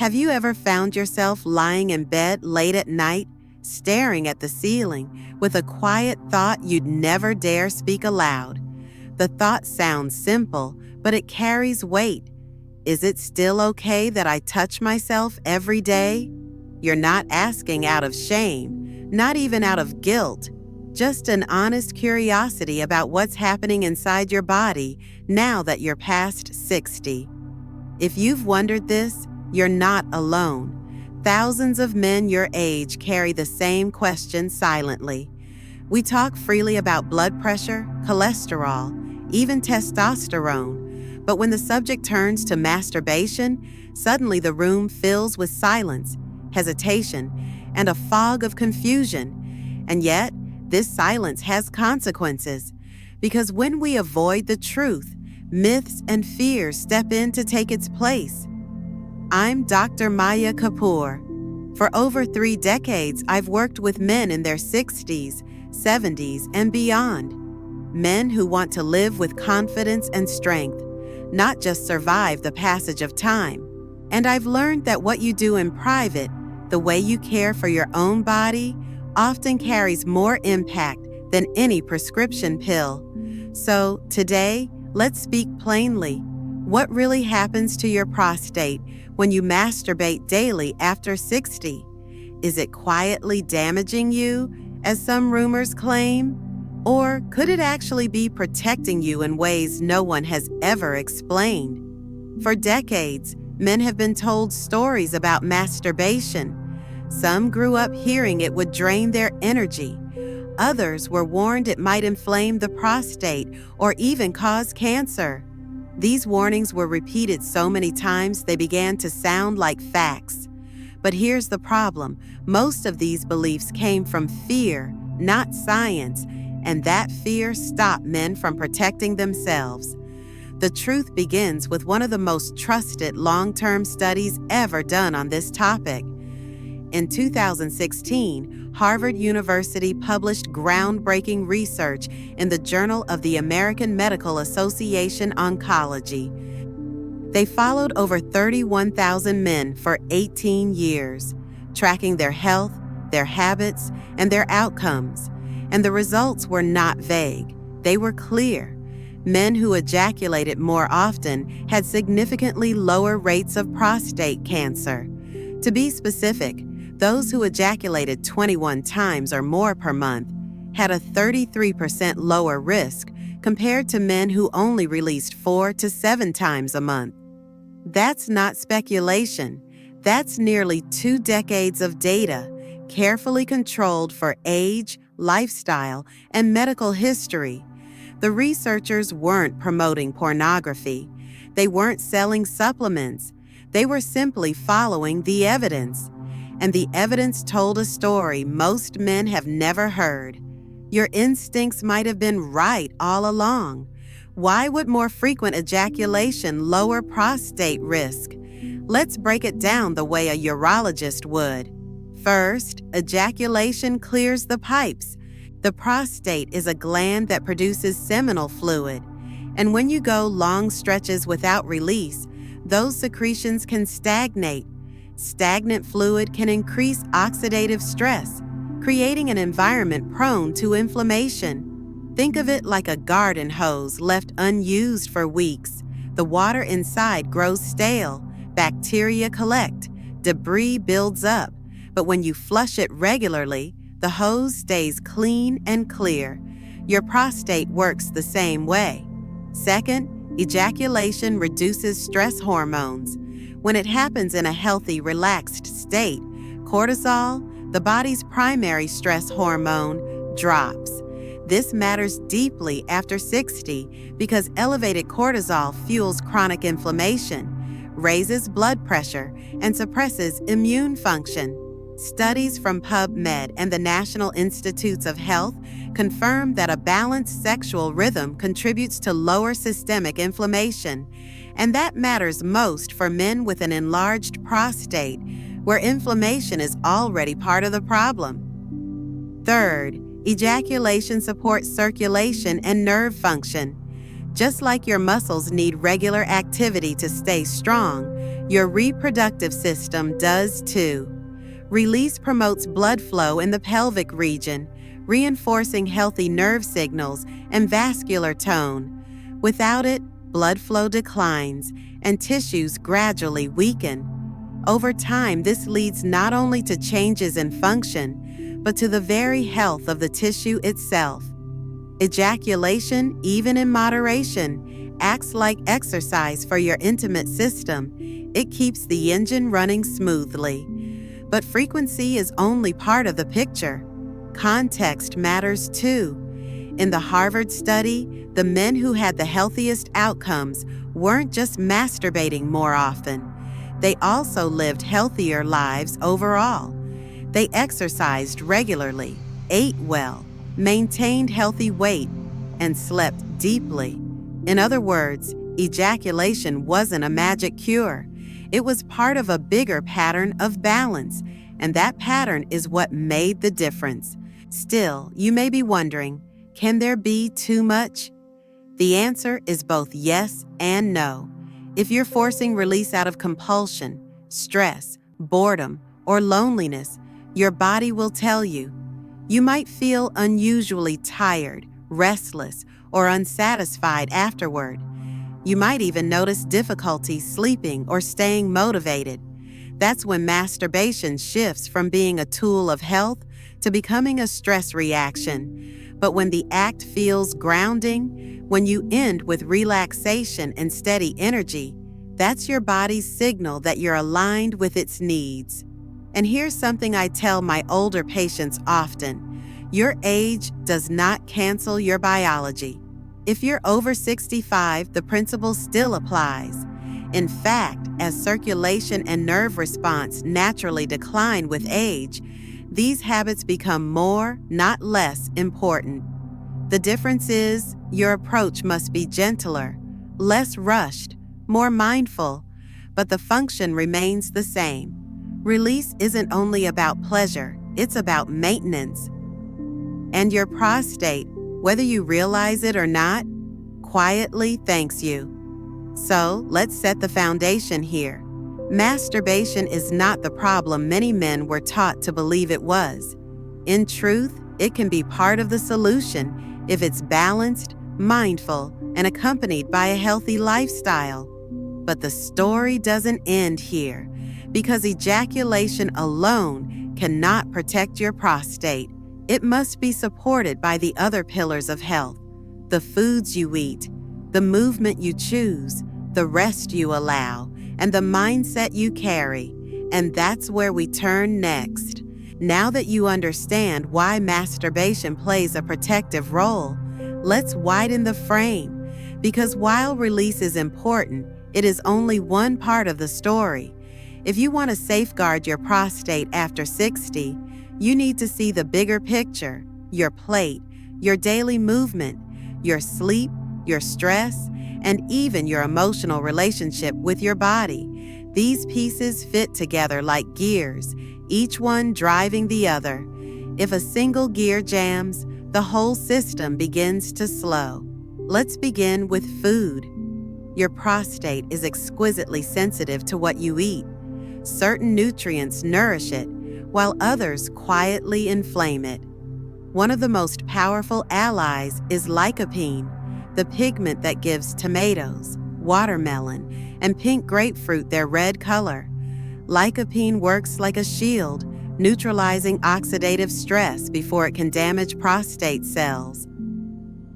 Have you ever found yourself lying in bed late at night, staring at the ceiling, with a quiet thought you'd never dare speak aloud? The thought sounds simple, but it carries weight. Is it still okay that I touch myself every day? You're not asking out of shame, not even out of guilt, just an honest curiosity about what's happening inside your body now that you're past 60. If you've wondered this, you're not alone. Thousands of men your age carry the same question silently. We talk freely about blood pressure, cholesterol, even testosterone, but when the subject turns to masturbation, suddenly the room fills with silence, hesitation, and a fog of confusion. And yet, this silence has consequences, because when we avoid the truth, myths and fears step in to take its place. I'm Dr. Maya Kapoor. For over 3 decades, I've worked with men in their 60s, 70s, and beyond. Men who want to live with confidence and strength, not just survive the passage of time. And I've learned that what you do in private, the way you care for your own body, often carries more impact than any prescription pill. So today, let's speak plainly. What really happens to your prostate when you masturbate daily after 60? Is it quietly damaging you, as some rumors claim? Or could it actually be protecting you in ways no one has ever explained? For decades, men have been told stories about masturbation. Some grew up hearing it would drain their energy. Others were warned it might inflame the prostate or even cause cancer. These warnings were repeated so many times they began to sound like facts. But here's the problem. Most of these beliefs came from fear, not science, and that fear stopped men from protecting themselves. The truth begins with one of the most trusted long-term studies ever done on this topic. In 2016, Harvard University published groundbreaking research in the Journal of the American Medical Association Oncology. They followed over 31,000 men for 18 years, tracking their health, their habits, and their outcomes. And the results were not vague. They were clear. Men who ejaculated more often had significantly lower rates of prostate cancer. To be specific, those who ejaculated 21 times or more per month had a 33% lower risk compared to men who only released 4 to 7 times a month. That's not speculation. That's nearly 2 decades of data, carefully controlled for age, lifestyle, and medical history. The researchers weren't promoting pornography. They weren't selling supplements. They were simply following the evidence. And the evidence told a story most men have never heard. Your instincts might have been right all along. Why would more frequent ejaculation lower prostate risk? Let's break it down the way a urologist would. First, ejaculation clears the pipes. The prostate is a gland that produces seminal fluid. And when you go long stretches without release, those secretions can stagnate. Stagnant fluid can increase oxidative stress, creating an environment prone to inflammation. Think of it like a garden hose left unused for weeks. The water inside grows stale, bacteria collect, debris builds up. But when you flush it regularly, the hose stays clean and clear. Your prostate works the same way. Second, ejaculation reduces stress hormones. When it happens in a healthy, relaxed state, cortisol, the body's primary stress hormone, drops. This matters deeply after 60 because elevated cortisol fuels chronic inflammation, raises blood pressure, and suppresses immune function. Studies from PubMed and the National Institutes of Health confirm that a balanced sexual rhythm contributes to lower systemic inflammation, and that matters most for men with an enlarged prostate, where inflammation is already part of the problem. Third, ejaculation supports circulation and nerve function. Just like your muscles need regular activity to stay strong, your reproductive system does too. Release promotes blood flow in the pelvic region, reinforcing healthy nerve signals and vascular tone. Without it, blood flow declines and tissues gradually weaken. Over time, this leads not only to changes in function, but to the very health of the tissue itself. Ejaculation, even in moderation, acts like exercise for your intimate system. It keeps the engine running smoothly. But frequency is only part of the picture. Context matters too. In the Harvard study, the men who had the healthiest outcomes weren't just masturbating more often. They also lived healthier lives overall. They exercised regularly, ate well, maintained healthy weight, and slept deeply. In other words, ejaculation wasn't a magic cure. It was part of a bigger pattern of balance, and that pattern is what made the difference. Still, you may be wondering, can there be too much? The answer is both yes and no. If you're forcing release out of compulsion, stress, boredom, or loneliness, your body will tell you. You might feel unusually tired, restless, or unsatisfied afterward. You might even notice difficulty sleeping or staying motivated. That's when masturbation shifts from being a tool of health to becoming a stress reaction. But when the act feels grounding, when you end with relaxation and steady energy, that's your body's signal that you're aligned with its needs. And here's something I tell my older patients often. Your age does not cancel your biology. If you're over 65, the principle still applies. In fact, as circulation and nerve response naturally decline with age, these habits become more, not less, important. The difference is your approach must be gentler, less rushed, more mindful, but the function remains the same. Release isn't only about pleasure, it's about maintenance. And your prostate, whether you realize it or not, quietly thanks you. So, let's set the foundation here. Masturbation is not the problem many men were taught to believe it was. In truth, it can be part of the solution if it's balanced, mindful, and accompanied by a healthy lifestyle. But the story doesn't end here, because ejaculation alone cannot protect your prostate. It must be supported by the other pillars of health: the foods you eat, the movement you choose, the rest you allow, and the mindset you carry. And that's where we turn next. Now that you understand why masturbation plays a protective role, let's widen the frame. Because while release is important, it is only one part of the story. If you want to safeguard your prostate after 60, you need to see the bigger picture: your plate, your daily movement, your sleep, your stress, and even your emotional relationship with your body. These pieces fit together like gears, each one driving the other. If a single gear jams, the whole system begins to slow. Let's begin with food. Your prostate is exquisitely sensitive to what you eat. Certain nutrients nourish it, while others quietly inflame it. One of the most powerful allies is lycopene, the pigment that gives tomatoes, watermelon, and pink grapefruit their red color. Lycopene works like a shield, neutralizing oxidative stress before it can damage prostate cells.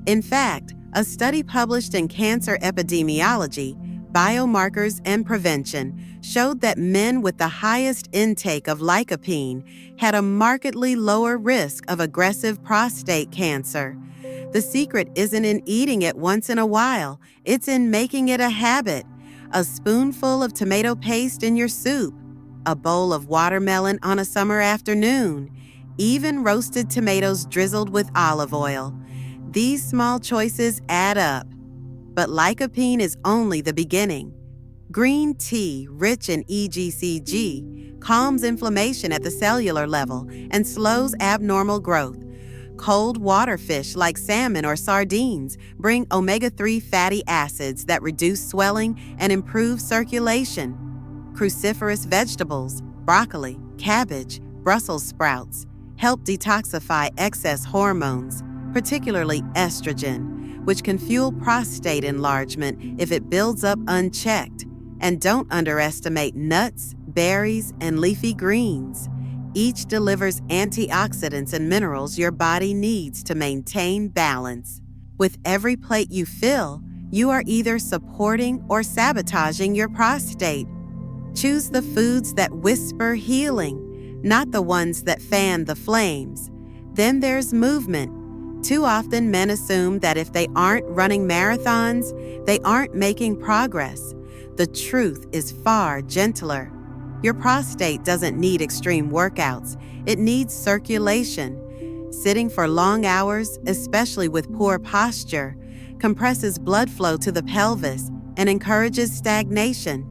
In fact, a study published in Cancer Epidemiology, Biomarkers and Prevention showed that men with the highest intake of lycopene had a markedly lower risk of aggressive prostate cancer. The secret isn't in eating it once in a while, it's in making it a habit. A spoonful of tomato paste in your soup, a bowl of watermelon on a summer afternoon, even roasted tomatoes drizzled with olive oil. These small choices add up. But lycopene is only the beginning. Green tea, rich in EGCG, calms inflammation at the cellular level and slows abnormal growth. Cold water fish like salmon or sardines bring omega-3 fatty acids that reduce swelling and improve circulation. Cruciferous vegetables, broccoli, cabbage, Brussels sprouts, help detoxify excess hormones, particularly estrogen, which can fuel prostate enlargement if it builds up unchecked. And don't underestimate nuts, berries, and leafy greens. Each delivers antioxidants and minerals your body needs to maintain balance. With every plate you fill, you are either supporting or sabotaging your prostate. Choose the foods that whisper healing, not the ones that fan the flames. Then there's movement. Too often men assume that if they aren't running marathons, they aren't making progress. The truth is far gentler. Your prostate doesn't need extreme workouts. It needs circulation. Sitting for long hours, especially with poor posture, compresses blood flow to the pelvis and encourages stagnation.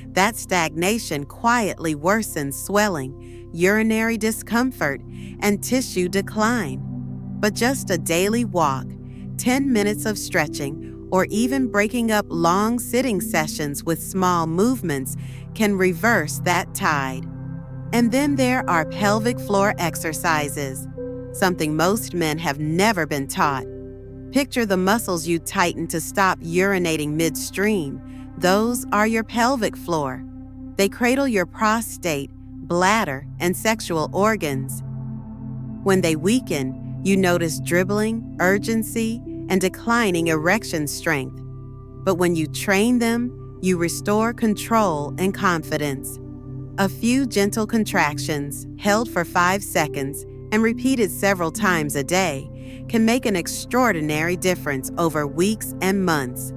That stagnation quietly worsens swelling, urinary discomfort, and tissue decline. But just a daily walk, 10 minutes of stretching, or even breaking up long sitting sessions with small movements can reverse that tide. And then there are pelvic floor exercises, something most men have never been taught. Picture the muscles you tighten to stop urinating midstream. Those are your pelvic floor. They cradle your prostate, bladder, and sexual organs. When they weaken, you notice dribbling, urgency, and declining erection strength. But when you train them, you restore control and confidence. A few gentle contractions, held for 5 seconds and repeated several times a day, can make an extraordinary difference over weeks and months.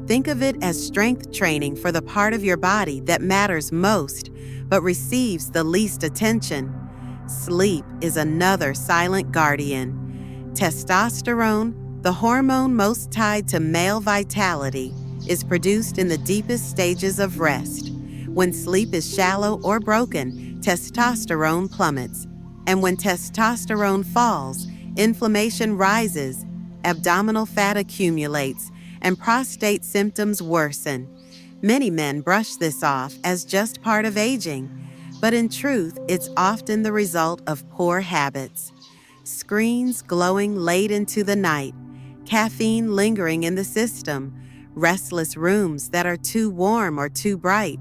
Think of it as strength training for the part of your body that matters most, but receives the least attention. Sleep is another silent guardian. Testosterone, the hormone most tied to male vitality, is produced in the deepest stages of rest. When sleep is shallow or broken, testosterone plummets. And when testosterone falls, inflammation rises, abdominal fat accumulates, and prostate symptoms worsen. Many men brush this off as just part of aging, but in truth, it's often the result of poor habits. Screens glowing late into the night, caffeine lingering in the system, restless rooms that are too warm or too bright.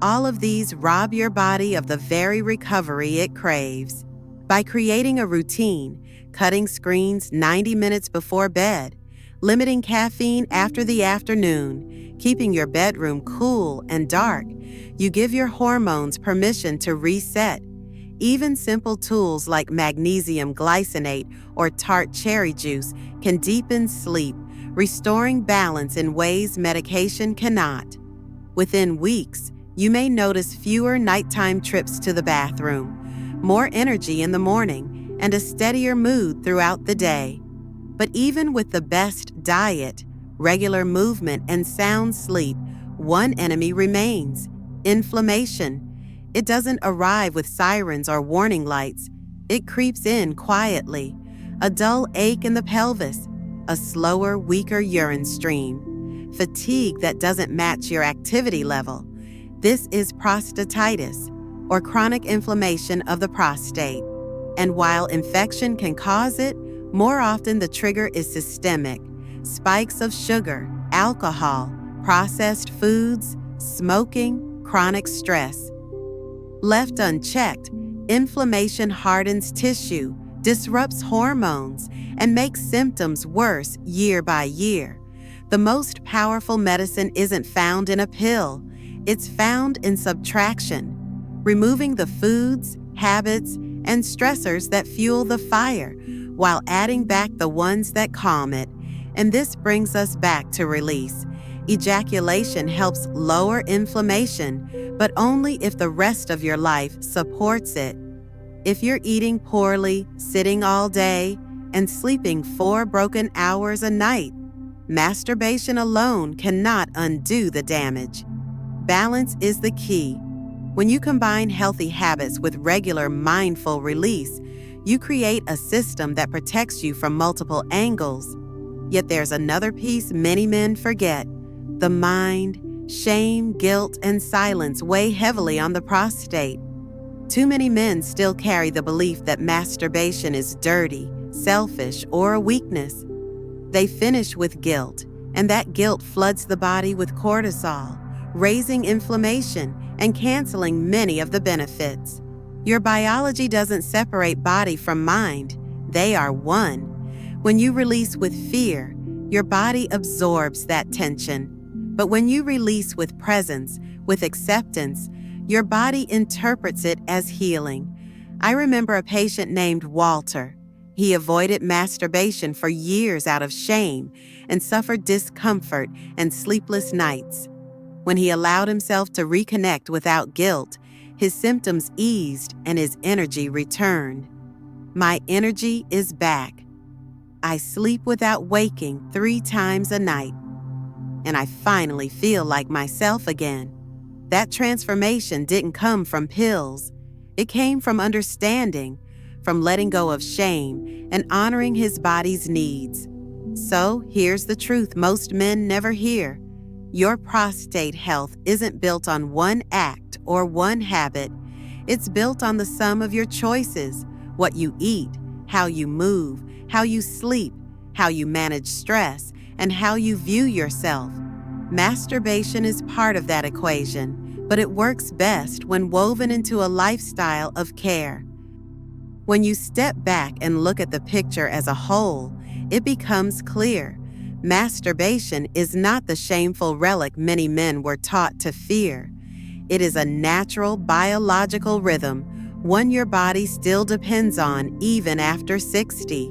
All of these rob your body of the very recovery it craves. By creating a routine, cutting screens 90 minutes before bed, limiting caffeine after the afternoon, keeping your bedroom cool and dark, you give your hormones permission to reset. Even simple tools like magnesium glycinate or tart cherry juice can deepen sleep, restoring balance in ways medication cannot. Within weeks, you may notice fewer nighttime trips to the bathroom, more energy in the morning, and a steadier mood throughout the day. But even with the best diet, regular movement, and sound sleep, one enemy remains: inflammation. It doesn't arrive with sirens or warning lights. It creeps in quietly. A dull ache in the pelvis, a slower, weaker urine stream, fatigue that doesn't match your activity level. This is prostatitis, or chronic inflammation of the prostate. And while infection can cause it, more often the trigger is systemic. Spikes of sugar, alcohol, processed foods, smoking, chronic stress. Left unchecked, inflammation hardens tissue, disrupts hormones, and makes symptoms worse year by year. The most powerful medicine isn't found in a pill. It's found in subtraction, removing the foods, habits, and stressors that fuel the fire, while adding back the ones that calm it. And this brings us back to release. Ejaculation helps lower inflammation, but only if the rest of your life supports it. If you're eating poorly, sitting all day, and sleeping 4 broken hours a night, masturbation alone cannot undo the damage. Balance is the key. When you combine healthy habits with regular mindful release, You create a system that protects you from multiple angles. Yet there's another piece many men forget. The mind, shame, guilt, and silence weigh heavily on the prostate. Too many men still carry the belief that masturbation is dirty, selfish, or a weakness. They finish with guilt, and that guilt floods the body with cortisol, raising inflammation and canceling many of the benefits. Your biology doesn't separate body from mind. They are one. When you release with fear, your body absorbs that tension. But when you release with presence, with acceptance, your body interprets it as healing. I remember a patient named Walter. He avoided masturbation for years out of shame and suffered discomfort and sleepless nights. When he allowed himself to reconnect without guilt, his symptoms eased and his energy returned. My energy is back. I sleep without waking 3 times a night, and I finally feel like myself again. That transformation didn't come from pills. It came from understanding, from letting go of shame and honoring his body's needs. So here's the truth most men never hear. Your prostate health isn't built on one act or one habit. It's built on the sum of your choices, what you eat, how you move, how you sleep, how you manage stress, and how you view yourself. Masturbation is part of that equation, but it works best when woven into a lifestyle of care. When you step back and look at the picture as a whole, it becomes clear. Masturbation is not the shameful relic many men were taught to fear. It is a natural biological rhythm, one your body still depends on even after 60.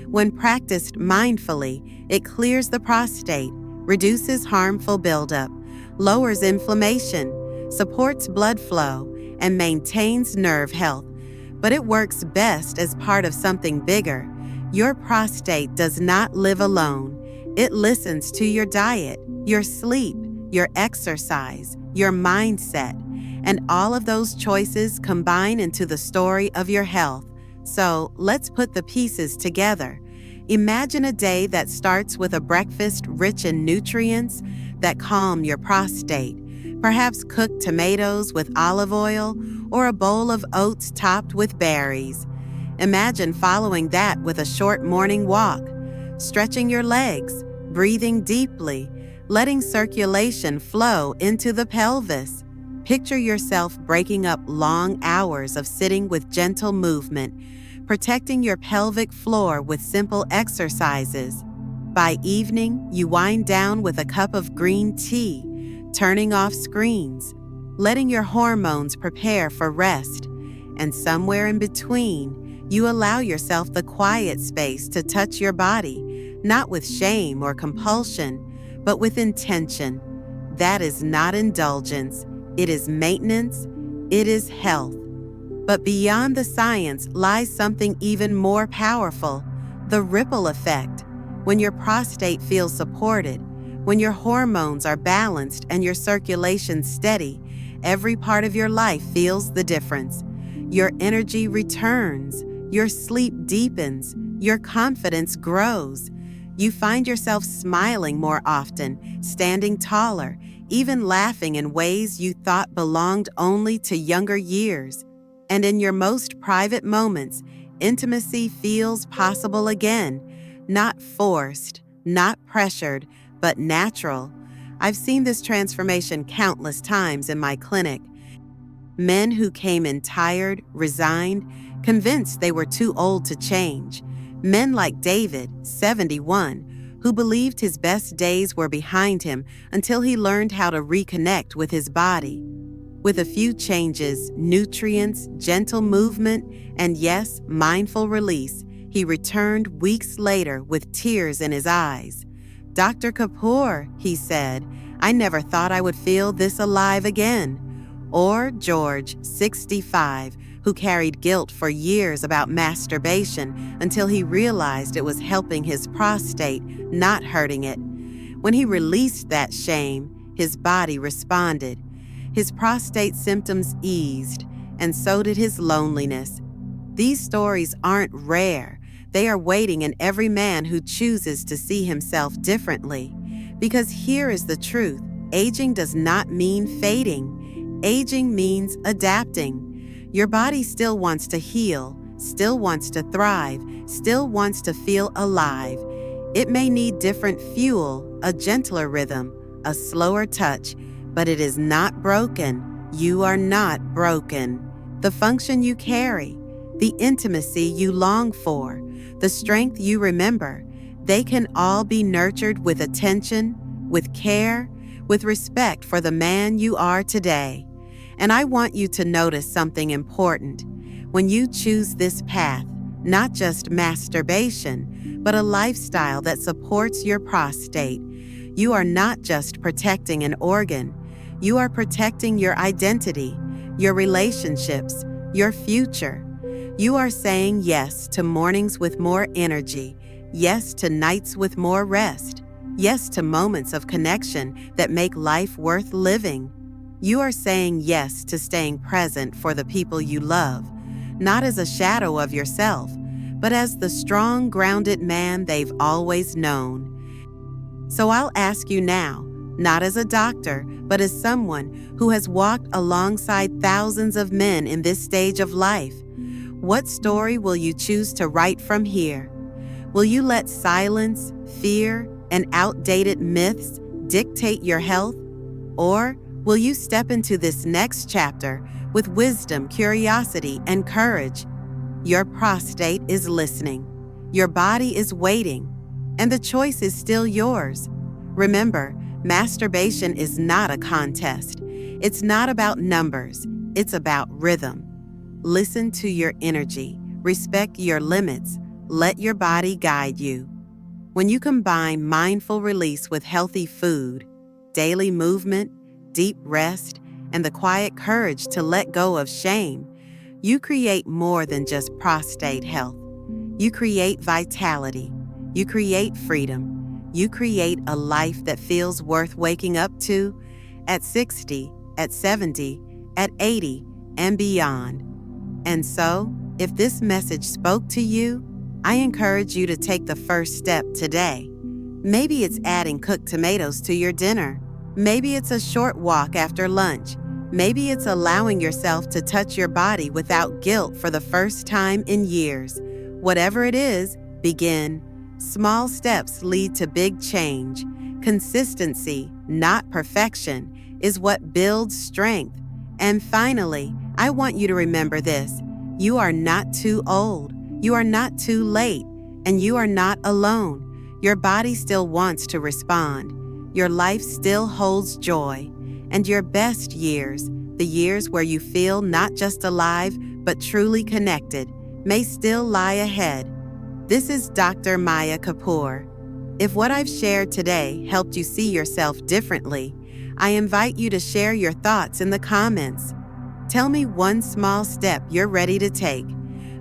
When practiced mindfully, it clears the prostate, reduces harmful buildup, lowers inflammation, supports blood flow, and maintains nerve health. But it works best as part of something bigger. Your prostate does not live alone. It listens to your diet, your sleep, your exercise, your mindset, and all of those choices combine into the story of your health. So let's put the pieces together. Imagine a day that starts with a breakfast rich in nutrients that calm your prostate, perhaps cooked tomatoes with olive oil or a bowl of oats topped with berries. Imagine following that with a short morning walk, stretching your legs, breathing deeply, letting circulation flow into the pelvis. Picture yourself breaking up long hours of sitting with gentle movement, protecting your pelvic floor with simple exercises. By evening, you wind down with a cup of green tea, turning off screens, letting your hormones prepare for rest. And somewhere in between, you allow yourself the quiet space to touch your body, not with shame or compulsion, but with intention. That is not indulgence. It is maintenance. It is health. But beyond the science lies something even more powerful, the ripple effect. When your prostate feels supported, when your hormones are balanced and your circulation steady, every part of your life feels the difference. Your energy returns, your sleep deepens, your confidence grows. You find yourself smiling more often, standing taller, even laughing in ways you thought belonged only to younger years. And in your most private moments, intimacy feels possible again, not forced, not pressured, but natural. I've seen this transformation countless times in my clinic. Men who came in tired, resigned, convinced they were too old to change. Men like David, 71, who believed his best days were behind him until he learned how to reconnect with his body. With a few changes, nutrients, gentle movement, and yes, mindful release, he returned weeks later with tears in his eyes. "Dr. Kapoor," he said, "I never thought I would feel this alive again." Or George, 65, who carried guilt for years about masturbation until he realized it was helping his prostate, not hurting it. When he released that shame, his body responded. His prostate symptoms eased, and so did his loneliness. These stories aren't rare. They are waiting in every man who chooses to see himself differently. Because here is the truth. Aging does not mean fading. Aging means adapting. Your body still wants to heal, still wants to thrive, still wants to feel alive. It may need different fuel, a gentler rhythm, a slower touch, but it is not broken. You are not broken. The function you carry, the intimacy you long for, the strength you remember, they can all be nurtured with attention, with care, with respect for the man you are today. And I want you to notice something important. When you choose this path, not just masturbation, but a lifestyle that supports your prostate, you are not just protecting an organ, you are protecting your identity, your relationships, your future. You are saying yes to mornings with more energy, yes to nights with more rest, yes to moments of connection that make life worth living. You are saying yes to staying present for the people you love, not as a shadow of yourself, but as the strong, grounded man they've always known. So I'll ask you now, not as a doctor, but as someone who has walked alongside thousands of men in this stage of life, what story will you choose to write from here? Will you let silence, fear, and outdated myths dictate your health? Or will you step into this next chapter with wisdom, curiosity, and courage? Your prostate is listening. Your body is waiting. And the choice is still yours. Remember, masturbation is not a contest. It's not about numbers. It's about rhythm. Listen to your energy. Respect your limits. Let your body guide you. When you combine mindful release with healthy food, daily movement, deep rest, and the quiet courage to let go of shame, you create more than just prostate health. You create vitality. You create freedom. You create a life that feels worth waking up to at 60, at 70, at 80, and beyond. And so, if this message spoke to you, I encourage you to take the first step today. Maybe it's adding cooked tomatoes to your dinner. Maybe it's a short walk after lunch. Maybe it's allowing yourself to touch your body without guilt for the first time in years. Whatever it is, begin. Small steps lead to big change. Consistency, not perfection, is what builds strength. And finally, I want you to remember this. You are not too old. You are not too late. And you are not alone. Your body still wants to respond. Your life still holds joy. And your best years, the years where you feel not just alive, but truly connected, may still lie ahead. This is Dr. Maya Kapoor. If what I've shared today helped you see yourself differently, I invite you to share your thoughts in the comments. Tell me one small step you're ready to take,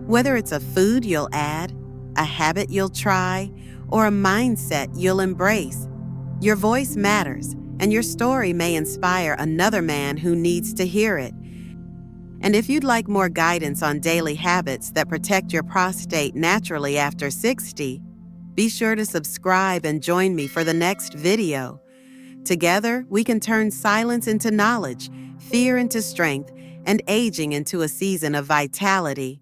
whether it's a food you'll add, a habit you'll try, or a mindset you'll embrace. Your voice matters, and your story may inspire another man who needs to hear it. And if you'd like more guidance on daily habits that protect your prostate naturally after 60, be sure to subscribe and join me for the next video. Together, we can turn silence into knowledge, fear into strength, and aging into a season of vitality.